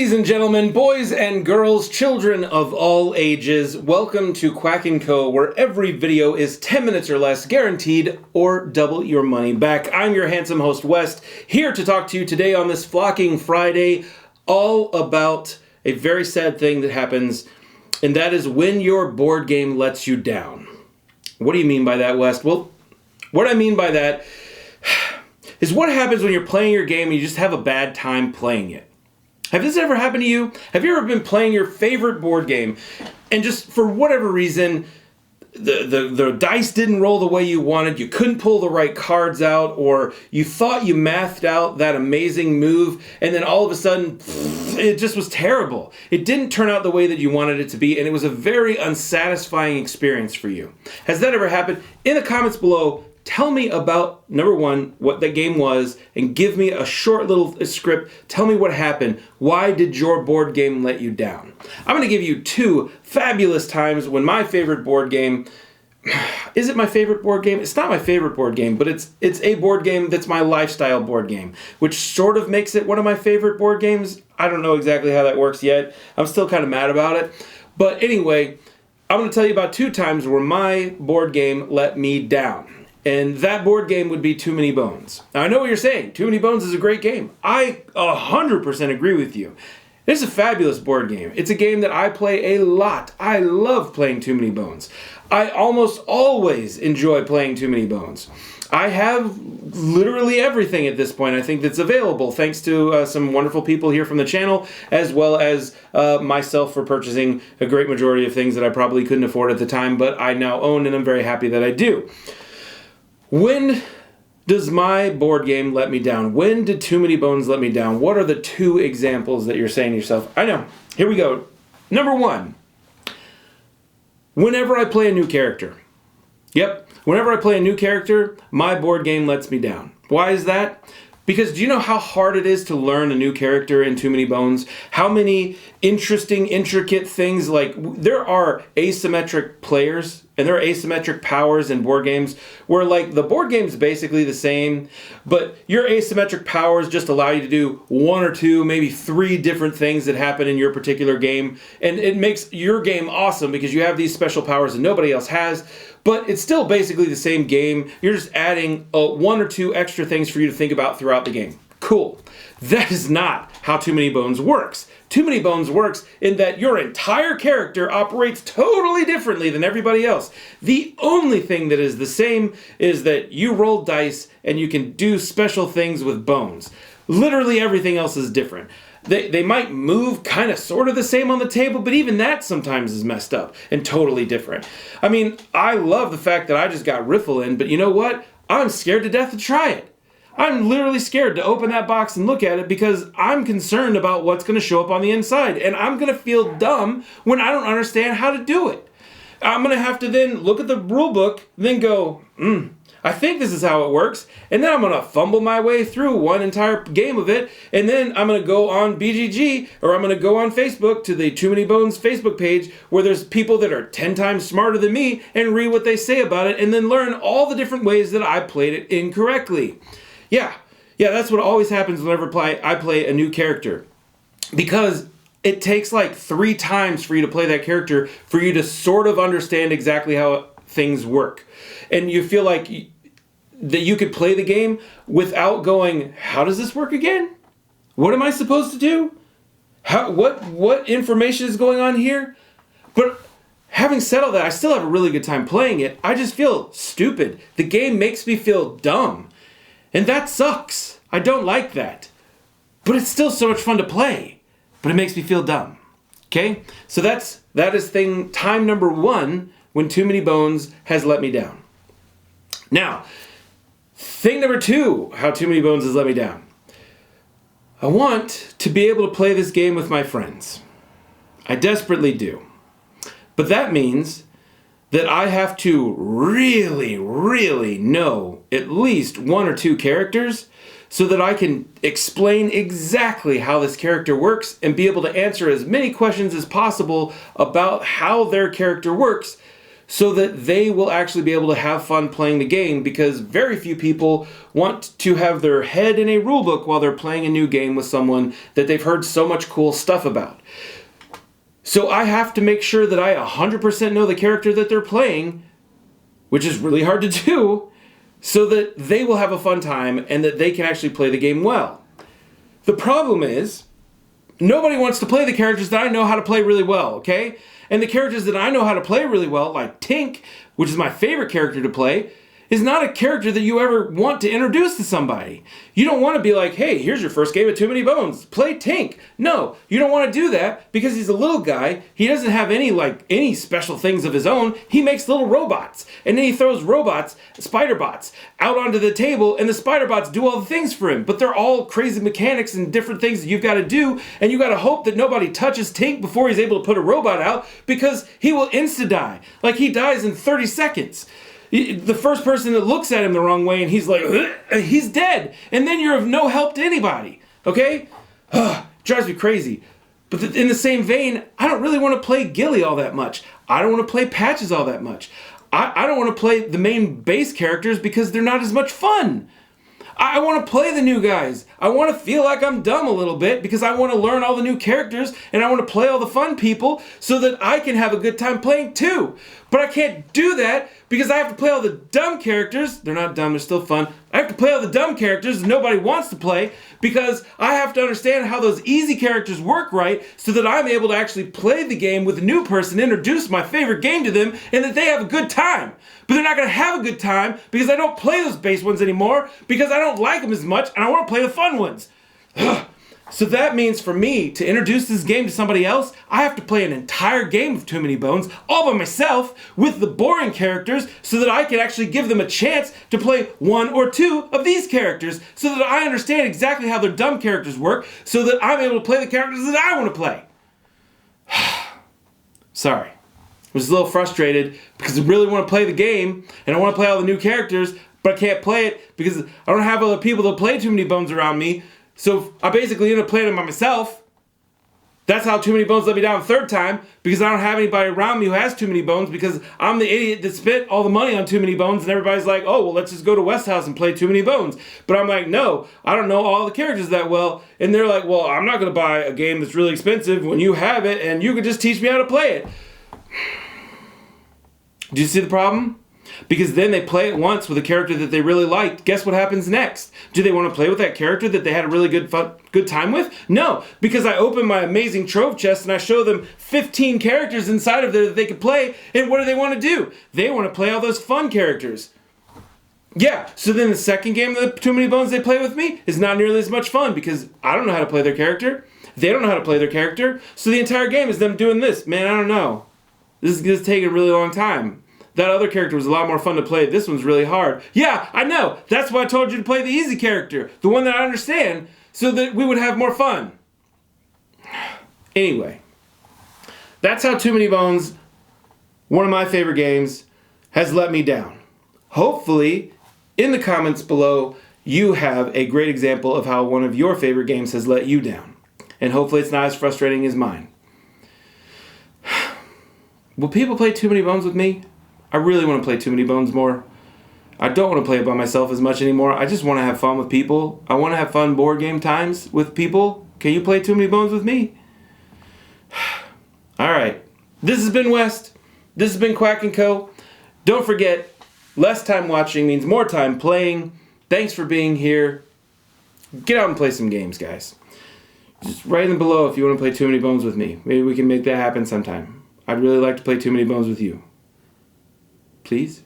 Ladies and gentlemen, boys and girls, children of all ages, welcome to Quack&Co, where every video is 10 minutes or less, guaranteed, or double your money back. I'm your handsome host, West, here to talk to you today on this Flocking Friday, all about a very sad thing that happens, and that is when your board game lets you down. What do you mean by that, West? Well, what I mean by that is what happens when you're playing your game and you just have a bad time playing it. Have this ever happened to you? Have you ever been playing your favorite board game and just for whatever reason the dice didn't roll the way you wanted, you couldn't pull the right cards out, or you thought you mathed out that amazing move and then all of a sudden it just was terrible. It didn't turn out the way that you wanted it to be and it was a very unsatisfying experience for you. Has that ever happened? In the comments below, tell me about, number one, what that game was, and give me a short little script. Tell me what happened. Why did your board game let you down? I'm going to give you two fabulous times when my favorite board game... Is it my favorite board game? It's not my favorite board game, but it's a board game that's my lifestyle board game, which sort of makes it one of my favorite board games. I don't know exactly how that works yet. I'm still kind of mad about it. But anyway, I'm going to tell you about two times where my board game let me down. And that board game would be Too Many Bones. Now, I know what you're saying. Too Many Bones is a great game. I 100% agree with you. It's a fabulous board game. It's a game that I play a lot. I love playing Too Many Bones. I almost always enjoy playing Too Many Bones. I have literally everything at this point, I think, that's available, thanks to some wonderful people here from the channel, as well as myself for purchasing a great majority of things that I probably couldn't afford at the time, but I now own, and I'm very happy that I do. When does my board game let me down? When did Too Many Bones let me down? What are the two examples that you're saying to yourself? I know. Here we go. Number one, whenever I play a new character. Yep, whenever I play a new character, my board game lets me down. Why is that? Because do you know how hard it is to learn a new character in Too Many Bones? How many interesting, intricate things, like there are asymmetric players and there are asymmetric powers in board games where like the board game's basically the same, but your asymmetric powers just allow you to do one or two, maybe three different things that happen in your particular game. And it makes your game awesome because you have these special powers that nobody else has. But it's still basically the same game. You're just adding one or two extra things for you to think about throughout the game. Cool. That is not how Too Many Bones works. Too Many Bones works in that your entire character operates totally differently than everybody else. The only thing that is the same is that you roll dice and you can do special things with bones. Literally everything else is different. They might move kind of sort of the same on the table, but even that sometimes is messed up and totally different. I mean, I love the fact that I just got Riffle in, but you know what? I'm scared to death to try it. I'm literally scared to open that box and look at it because I'm concerned about what's going to show up on the inside, and I'm going to feel dumb when I don't understand how to do it. I'm going to have to then look at the rule book, then go, I think this is how it works, and then I'm going to fumble my way through one entire game of it, and then I'm going to go on BGG, or I'm going to go on Facebook to the Too Many Bones Facebook page, where there's people that are 10 times smarter than me, and read what they say about it, and then learn all the different ways that I played it incorrectly. Yeah, that's what always happens whenever I play a new character, because it takes like 3 times for you to play that character for you to sort of understand exactly how things work. And you feel like that you could play the game without going, how does this work again? What am I supposed to do? What information is going on here? But having said all that, I still have a really good time playing it. I just feel stupid. The game makes me feel dumb. And that sucks. I don't like that. But it's still so much fun to play. But it makes me feel dumb. Okay? So that is time number one when Too Many Bones has let me down. Now, thing number two, how Too Many Bones has let me down. I want to be able to play this game with my friends. I desperately do. But that means that I have to really, really know at least 1 or 2 characters so that I can explain exactly how this character works and be able to answer as many questions as possible about how their character works so that they will actually be able to have fun playing the game, because very few people want to have their head in a rule book while they're playing a new game with someone that they've heard so much cool stuff about. So I have to make sure that I 100% know the character that they're playing, which is really hard to do, so that they will have a fun time and that they can actually play the game well. The problem is, nobody wants to play the characters that I know how to play really well, okay? And the characters that I know how to play really well, like Tink, which is my favorite character to play, is not a character that you ever want to introduce to somebody. You don't want to be like, hey, here's your first game of Too Many Bones. Play Tink. No, you don't want to do that because he's a little guy. He doesn't have any special things of his own. He makes little robots. And then he throws robots, spider bots, out onto the table, and the spider bots do all the things for him. But they're all crazy mechanics and different things that you've got to do, and you got to hope that nobody touches Tink before he's able to put a robot out, because he will insta-die. Like, he dies in 30 seconds. The first person that looks at him the wrong way and he's like, he's dead. And then you're of no help to anybody. Okay? Drives me crazy. But in the same vein, I don't really want to play Gilly all that much. I don't want to play Patches all that much. I don't want to play the main base characters because they're not as much fun. I want to play the new guys. I want to feel like I'm dumb a little bit because I want to learn all the new characters and I want to play all the fun people so that I can have a good time playing too. But I can't do that because I have to play all the dumb characters. They're not dumb, they're still fun. I have to play all the dumb characters that nobody wants to play because I have to understand how those easy characters work right so that I'm able to actually play the game with a new person, introduce my favorite game to them, and that they have a good time. But they're not going to have a good time because I don't play those base ones anymore because I don't like them as much and I want to play the fun ones. So that means for me to introduce this game to somebody else, I have to play an entire game of Too Many Bones all by myself with the boring characters so that I can actually give them a chance to play one or two of these characters so that I understand exactly how their dumb characters work so that I'm able to play the characters that I want to play. Sorry. I was a little frustrated because I really want to play the game and I want to play all the new characters, but I can't play it because I don't have other people that play Too Many Bones around me. So I basically end up playing it by myself. That's how Too Many Bones let me down the third time, because I don't have anybody around me who has Too Many Bones, because I'm the idiot that spent all the money on Too Many Bones, and everybody's like, oh, well, let's just go to West House and play Too Many Bones. But I'm like, no, I don't know all the characters that well. And they're like, well, I'm not going to buy a game that's really expensive when you have it, and you could just teach me how to play it. Do you see the problem? Because then they play it once with a character that they really liked. Guess what happens next? Do they want to play with that character that they had a really good time with? No, because I open my amazing trove chest and I show them 15 characters inside of there that they could play. And what do they want to do? They want to play all those fun characters. Yeah, so then the second game of the Too Many Bones they play with me is not nearly as much fun because I don't know how to play their character. They don't know how to play their character. So the entire game is them doing this. Man, I don't know. This is taking a really long time. That other character was a lot more fun to play. This one's really hard. Yeah, I know. That's why I told you to play the easy character. The one that I understand, so that we would have more fun. Anyway. That's how Too Many Bones, one of my favorite games, has let me down. Hopefully, in the comments below, you have a great example of how one of your favorite games has let you down. And hopefully it's not as frustrating as mine. Will people play Too Many Bones with me? I really want to play Too Many Bones more. I don't want to play it by myself as much anymore. I just want to have fun with people. I want to have fun board game times with people. Can you play Too Many Bones with me? Alright. This has been West. This has been Quack&Co. Don't forget, less time watching means more time playing. Thanks for being here. Get out and play some games, guys. Just write them below if you want to play Too Many Bones with me. Maybe we can make that happen sometime. I'd really like to play Too Many Bones with you. Please?